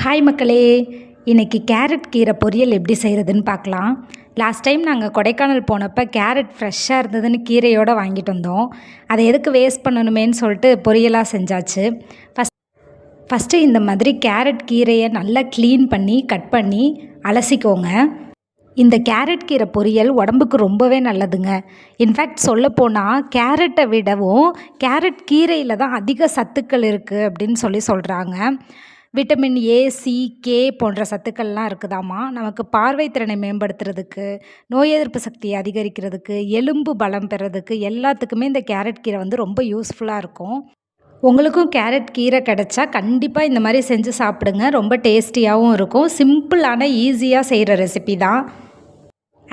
Hi மக்களே, இன்றைக்கி carrot கீரை பொரியல் எப்படி செய்கிறதுன்னு பார்க்கலாம். லாஸ்ட் டைம் நாங்கள் கொடைக்கானல் போனப்போ கேரட் ஃப்ரெஷ்ஷாக இருந்ததுன்னு கீரையோடு வாங்கிட்டு வந்தோம். அதை எதுக்கு வேஸ்ட் பண்ணணுமேன்னு சொல்லிட்டு பொரியலாக செஞ்சாச்சு. ஃபஸ்ட்டு இந்த மாதிரி கேரட் கீரையை நல்லா க்ளீன் பண்ணி கட் பண்ணி அலசிக்கோங்க. இந்த கேரட் கீரை பொரியல் உடம்புக்கு ரொம்பவே நல்லதுங்க. இன்ஃபேக்ட் சொல்லப்போனால் கேரட்டை விடவும் கேரட் கீரையில் தான் அதிக சத்துக்கள் இருக்குது அப்படின்னு சொல்கிறாங்க. விட்டமின் ஏ, சி, கே போன்ற சத்துக்கள்லாம் இருக்குதாம்மா. நமக்கு பார்வை திறனை மேம்படுத்துறதுக்கு, நோய் எதிர்ப்பு சக்தியை அதிகரிக்கிறதுக்கு, எலும்பு பலம் பெறதுக்கு எல்லாத்துக்குமே இந்த கேரட் கீரை ரொம்ப யூஸ்ஃபுல்லாக இருக்கும். உங்களுக்கும் கேரட் கீரை கிடச்சா கண்டிப்பாக இந்த மாதிரி செஞ்சு சாப்பிடுங்க. ரொம்ப டேஸ்டியாகவும் இருக்கும். சிம்பிளான ஈஸியாக செய்கிற ரெசிபி தான்.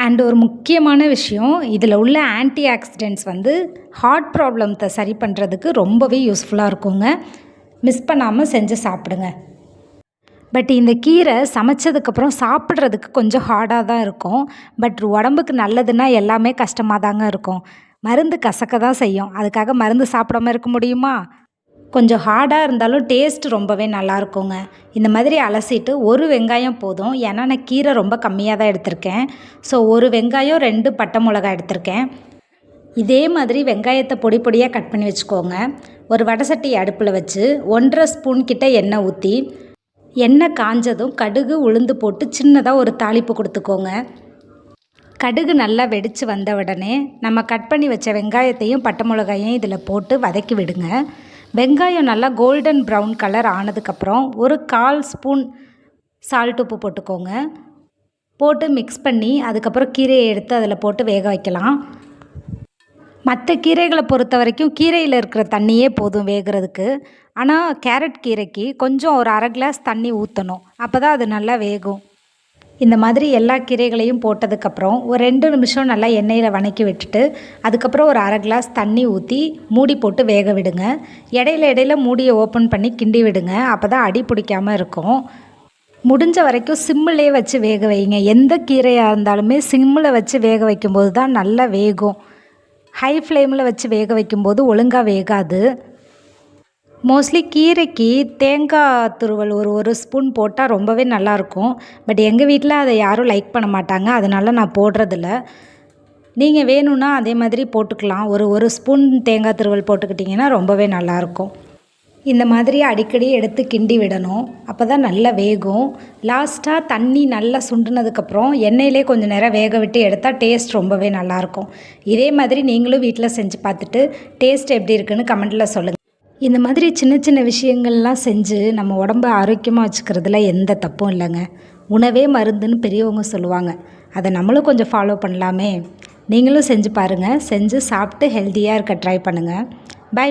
அண்ட் ஒரு முக்கியமான விஷயம், இதில் உள்ள ஆன்டி ஆக்சிடென்ட்ஸ் ஹார்ட் ப்ராப்ளத்தை சரி பண்ணுறதுக்கு ரொம்பவே யூஸ்ஃபுல்லாக இருக்குங்க. மிஸ் பண்ணாமல் செஞ்சு சாப்பிடுங்க. பட் இந்த கீரை சமைச்சதுக்கப்புறம் சாப்பிட்றதுக்கு கொஞ்சம் ஹார்டாக தான் இருக்கும். பட் உடம்புக்கு நல்லதுன்னா எல்லாமே கஷ்டமாக தாங்க இருக்கும். மருந்து கசக்க தான் செய்யும். அதுக்காக மருந்து சாப்பிடாம இருக்க முடியுமா? கொஞ்சம் ஹார்டாக இருந்தாலும் டேஸ்ட் ரொம்பவே நல்லாயிருக்குங்க. இந்த மாதிரி அலசிட்டு ஒரு வெங்காயம் போதும். ஏன்னா நான் கீரை ரொம்ப கம்மியாக தான் எடுத்திருக்கேன். ஸோ ஒரு வெங்காயம் 2 பட்டை மிளகாய் எடுத்திருக்கேன். இதே மாதிரி வெங்காயத்தை பொடி பொடியாக கட் பண்ணி வச்சுக்கோங்க. ஒரு வடை சட்டி அடுப்பில் வச்சு 1.5 ஸ்பூன் கிட்ட எண்ணெய் ஊற்றி, எண்ணெய் காஞ்சதும் கடுகு உளுந்து போட்டு சின்னதாக ஒரு தாளிப்பு கொடுத்துக்கோங்க. கடுகு நல்லா வெடித்து வந்த உடனே நம்ம கட் பண்ணி வச்ச வெங்காயத்தையும் பட்டை மிளகாயையும் இதில் போட்டு வதக்கி விடுங்க. வெங்காயம் நல்லா கோல்டன் ப்ரௌன் கலர் ஆனதுக்கப்புறம் ஒரு 1/4 ஸ்பூன் சால்ட் உப்பு போட்டுக்கோங்க. போட்டு மிக்ஸ் பண்ணி அதுக்கப்புறம் கீரையை எடுத்து அதில் போட்டு வேக வைக்கலாம். மற்ற கீரைகளை பொறுத்த வரைக்கும் கீரையில் இருக்கிற தண்ணியே போதும் வேகிறதுக்கு. ஆனால் கேரட் கீரைக்கு கொஞ்சம் ஒரு 1/2 கிளாஸ் தண்ணி ஊற்றணும். அப்போ தான் அது நல்லா வேகும். இந்த மாதிரி எல்லா கீரைகளையும் போட்டதுக்கப்புறம் ஒரு 2 நிமிஷம் நல்லா எண்ணெயில் வதக்கி விட்டுட்டு அதுக்கப்புறம் ஒரு 1/2 கிளாஸ் தண்ணி ஊற்றி மூடி போட்டு வேக விடுங்க. இடையில மூடியை ஓப்பன் பண்ணி கிண்டி விடுங்க. அப்போ தான் அடி பிடிக்காமல் இருக்கும். முடிஞ்ச வரைக்கும் சிம்மிலே வச்சு வேக வைங்க. எந்த கீரையாக இருந்தாலுமே சிம்மில் வச்சு வேக வைக்கும்போது தான் நல்லா வேகும். ஹை ஃப்ளேமில் வச்சு வேக வைக்கும்போது ஒழுங்காக வேகாது. மோஸ்ட்லி கீரைக்கு தேங்காய் துருவல் ஒரு ஸ்பூன் போட்டால் ரொம்பவே நல்லாயிருக்கும். பட் எங்கள் வீட்டில் அதை யாரும் லைக் பண்ண மாட்டாங்க. அதனால் நான் போடுறதில்ல. நீங்கள் வேணும்னா அதே மாதிரி போட்டுக்கலாம். ஒரு ஸ்பூன் தேங்காய் துருவல் போட்டுக்கிட்டிங்கன்னா ரொம்பவே நல்லாயிருக்கும். இந்த மாதிரி அடிக்கடி எடுத்து கிண்டி விடணும். அப்போ தான் நல்லா வேகும். லாஸ்ட்டாக தண்ணி நல்லா சுண்டுனதுக்கப்புறம் எண்ணெயிலே கொஞ்சம் நேரம் வேக விட்டு எடுத்தால் டேஸ்ட் ரொம்பவே நல்லாயிருக்கும். இதே மாதிரி நீங்களும் வீட்டில் செஞ்சு பார்த்துட்டு டேஸ்ட் எப்படி இருக்குன்னு கமெண்ட்டில் சொல்லுங்கள். இந்த மாதிரி சின்ன சின்ன விஷயங்கள்லாம் செஞ்சு நம்ம உடம்ப ஆரோக்கியமாக வச்சுக்கிறதுல எந்த தப்பும் இல்லைங்க. உணவே மருந்துன்னு பெரியவங்க சொல்லுவாங்க. அதை நம்மளும் கொஞ்சம் ஃபாலோ பண்ணலாமே. நீங்களும் செஞ்சு பாருங்கள். செஞ்சு சாப்பிட்டு ஹெல்த்தியாக இருக்க ட்ரை பண்ணுங்கள். பை.